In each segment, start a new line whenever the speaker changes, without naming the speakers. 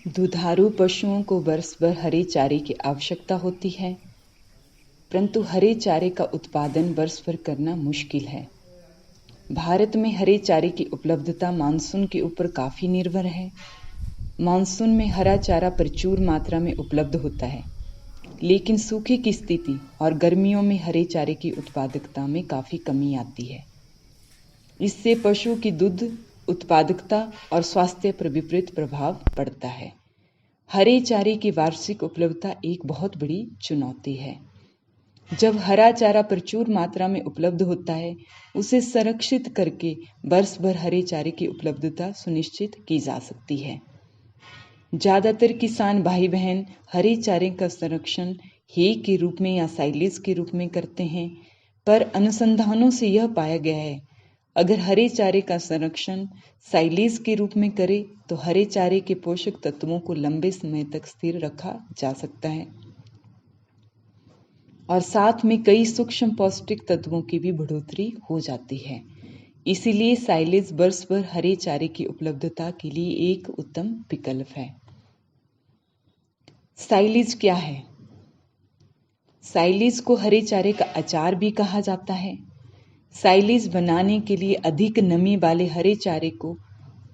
दुधारू पशुओं को वर्ष भर हरे चारे की आवश्यकता होती है, परंतु हरे चारे का उत्पादन वर्ष भर करना मुश्किल है। भारत में हरे चारे की उपलब्धता मानसून के ऊपर काफी निर्भर है। मानसून में हरा चारा प्रचुर मात्रा में उपलब्ध होता है, लेकिन सूखे की स्थिति और गर्मियों में हरे चारे की उत्पादकता में काफी कमी आती है। इससे पशु की दूध उत्पादकता और स्वास्थ्य पर विपरीत प्रभाव पड़ता है। हरे चारे की वार्षिक उपलब्धता एक बहुत बड़ी चुनौती है। जब हरा चारा प्रचुर मात्रा में उपलब्ध होता है, उसे संरक्षित करके वर्ष भर हरे चारे की उपलब्धता सुनिश्चित की जा सकती है। ज़्यादातर किसान भाई बहन हरे चारे का संरक्षण हे के रूप में या साइलेज के रूप में करते हैं, पर अनुसंधानों से यह पाया गया है, अगर हरे चारे का संरक्षण साइलेज के रूप में करें तो हरे चारे के पोषक तत्वों को लंबे समय तक स्थिर रखा जा सकता है और साथ में कई सूक्ष्म पौष्टिक तत्वों की भी बढ़ोतरी हो जाती है। इसीलिए साइलेज वर्ष भर हरे चारे की उपलब्धता के लिए एक उत्तम विकल्प है। साइलेज क्या है? साइलेज को हरे चारे का अचार भी कहा जाता है। साइलेज बनाने के लिए अधिक नमी वाले हरे चारे को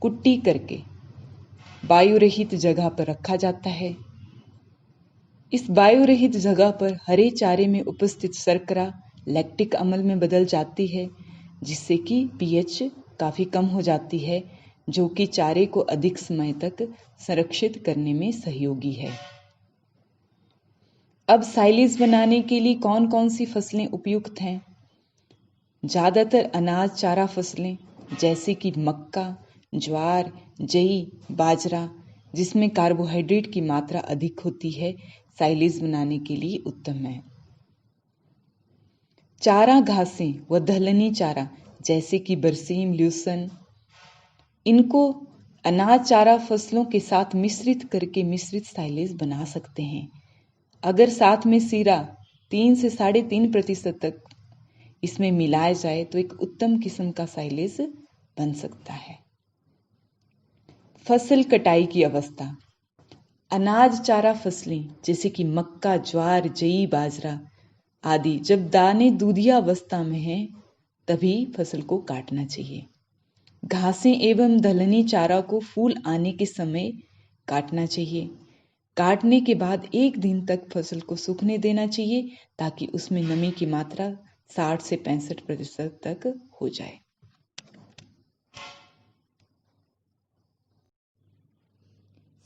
कुट्टी करके वायु रहित जगह पर रखा जाता है। इस वायु रहित जगह पर हरे चारे में उपस्थित शर्करा लैक्टिक अम्ल में बदल जाती है, जिससे कि पीएच काफ़ी कम हो जाती है, जो कि चारे को अधिक समय तक संरक्षित करने में सहयोगी है। अब साइलेज बनाने के लिए कौन कौन सी फसलें उपयुक्त हैं? ज़्यादातर अनाज चारा फसलें जैसे कि मक्का, ज्वार, जई, बाजरा, जिसमें कार्बोहाइड्रेट की मात्रा अधिक होती है, साइलेज बनाने के लिए उत्तम है। चारा घासें व दलहनी चारा जैसे कि बरसीम, ल्यूसन, इनको अनाज चारा फसलों के साथ मिश्रित करके मिश्रित साइलेज बना सकते हैं। अगर साथ में सीरा 3 से 3.5% तक इसमें मिलाया जाए तो एक उत्तम किस्म का साइलेज बन सकता है। फसल कटाई की अवस्था। अनाज चारा फसलें जैसे कि मक्का, ज्वार, जई, बाजरा आदि जब दाने दूधिया अवस्था में हैं, तभी फसल को काटना चाहिए। घासें एवं दलहनी चारा को फूल आने के समय काटना चाहिए। काटने के बाद 1 दिन तक फसल को सूखने देना चाहिए, ताकि उसमें नमी की मात्रा 60 से 65% तक हो जाए।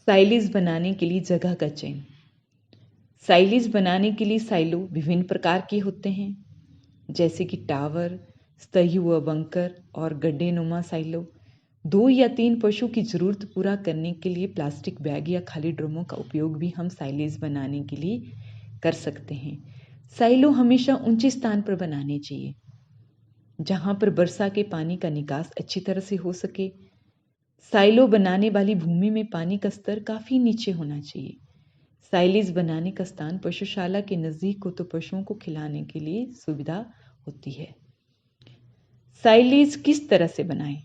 साइलेज बनाने के लिए जगह का चयन। साइलेज बनाने के लिए साइलो विभिन्न प्रकार के होते हैं, जैसे कि टावर, सतही व बंकर और गड्ढेनुमा साइलो। 2 या 3 पशु की जरूरत पूरा करने के लिए प्लास्टिक बैग या खाली ड्रमों का उपयोग भी हम साइलेज बनाने के लिए कर सकते हैं। साइलो हमेशा ऊंचे स्थान पर बनाने चाहिए, जहां पर वर्षा के पानी का निकास अच्छी तरह से हो सके। साइलो बनाने वाली भूमि में पानी का स्तर काफी नीचे होना चाहिए। साइलेज बनाने का स्थान पशुशाला के नजदीक हो तो पशुओं को खिलाने के लिए सुविधा होती है। साइलेज किस तरह से बनाएं?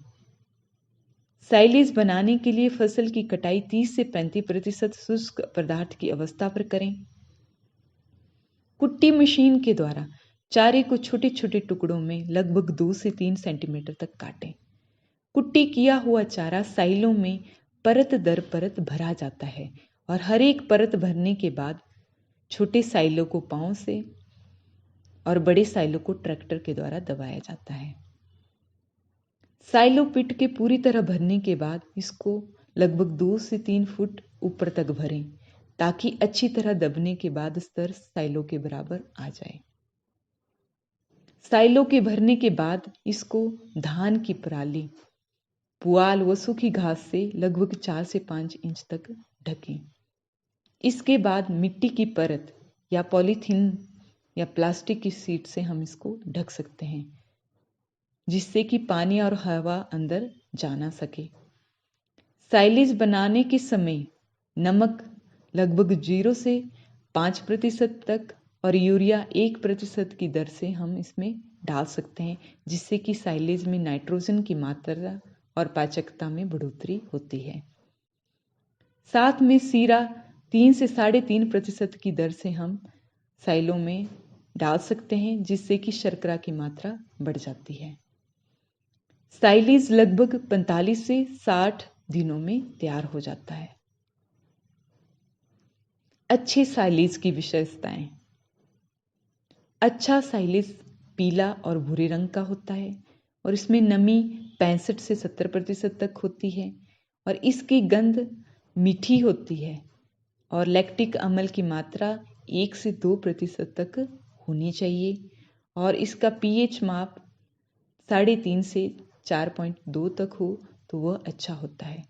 साइलेज बनाने के लिए फसल की कटाई 30 से 35% शुष्क पदार्थ की अवस्था पर करें। कुट्टी मशीन के द्वारा चारे को छोटे छोटे टुकड़ों में लगभग 2 से 3 सेंटीमीटर तक काटें। कुट्टी किया हुआ चारा साइलों में परत दर परत भरा जाता है और हर एक परत भरने के बाद छोटे साइलों को पांव से और बड़े साइलों को ट्रैक्टर के द्वारा दबाया जाता है। साइलो पिट के पूरी तरह भरने के बाद इसको लगभग 2 से 3 फुट ऊपर तक भरें, ताकि अच्छी तरह दबने के बाद स्तर साइलो के बराबर आ जाए। साइलो के भरने के बाद इसको धान की पराली, पुआल व सूखी घास से लगभग 4 से 5 इंच तक ढकें। इसके बाद मिट्टी की परत या पॉलीथीन या प्लास्टिक की शीट से हम इसको ढक सकते हैं, जिससे कि पानी और हवा अंदर जा ना सके। साइलेज बनाने के समय नमक लगभग 0 से 5% तक और यूरिया 1% की दर से हम इसमें डाल सकते हैं, जिससे कि साइलेज में नाइट्रोजन की मात्रा और पाचकता में बढ़ोतरी होती है। साथ में सीरा 3 से 3.5% की दर से हम साइलों में डाल सकते हैं, जिससे कि शर्करा की मात्रा बढ़ जाती है। साइलेज लगभग 45 से 60 दिनों में तैयार हो जाता है। अच्छे साइलेज की विशेषताएं। अच्छा साइलेज पीला और भूरे रंग का होता है और इसमें नमी 65 से 70% तक होती है और इसकी गंध मीठी होती है और लैक्टिक अम्ल की मात्रा 1 से 2% तक होनी चाहिए और इसका पीएच माप 3.5 से 4.2 तक हो तो वह अच्छा होता है।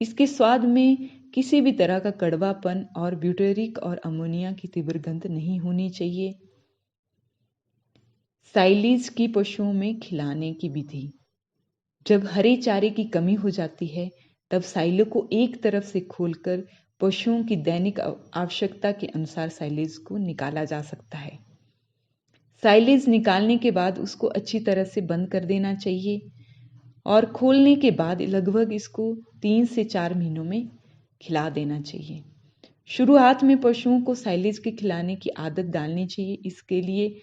इसके स्वाद में किसी भी तरह का कड़वापन और ब्यूटेरिक और अमोनिया की तीव्र गंध नहीं होनी चाहिए। साइलेज की पशुओं में खिलाने की विधि। जब हरे चारे की कमी हो जाती है तब साइलों को एक तरफ से खोलकर पशुओं की दैनिक आवश्यकता के अनुसार साइलेज को निकाला जा सकता है। साइलेज निकालने के बाद उसको अच्छी तरह से बंद कर देना चाहिए और खोलने के बाद लगभग इसको 3 से 4 महीनों में खिला देना चाहिए। शुरुआत में पशुओं को साइलेज के खिलाने की आदत डालनी चाहिए। इसके लिए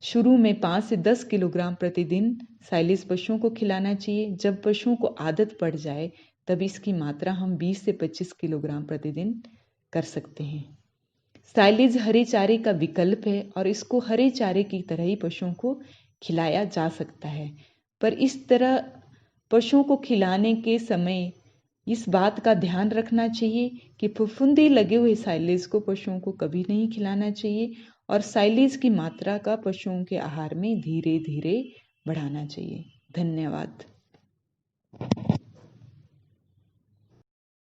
शुरू में 5 से 10 किलोग्राम प्रतिदिन साइलेज पशुओं को खिलाना चाहिए। जब पशुओं को आदत पड़ जाए तब इसकी मात्रा हम 20 से 25 किलोग्राम प्रतिदिन कर सकते हैं। साइलेज हरे चारे का विकल्प है और इसको हरे चारे की तरह ही पशुओं को खिलाया जा सकता है, पर इस तरह पशुओं को खिलाने के समय इस बात का ध्यान रखना चाहिए कि फफूंदी लगे हुए साइलेज को पशुओं को कभी नहीं खिलाना चाहिए और साइलेज की मात्रा का पशुओं के आहार में धीरे धीरे बढ़ाना चाहिए। धन्यवाद।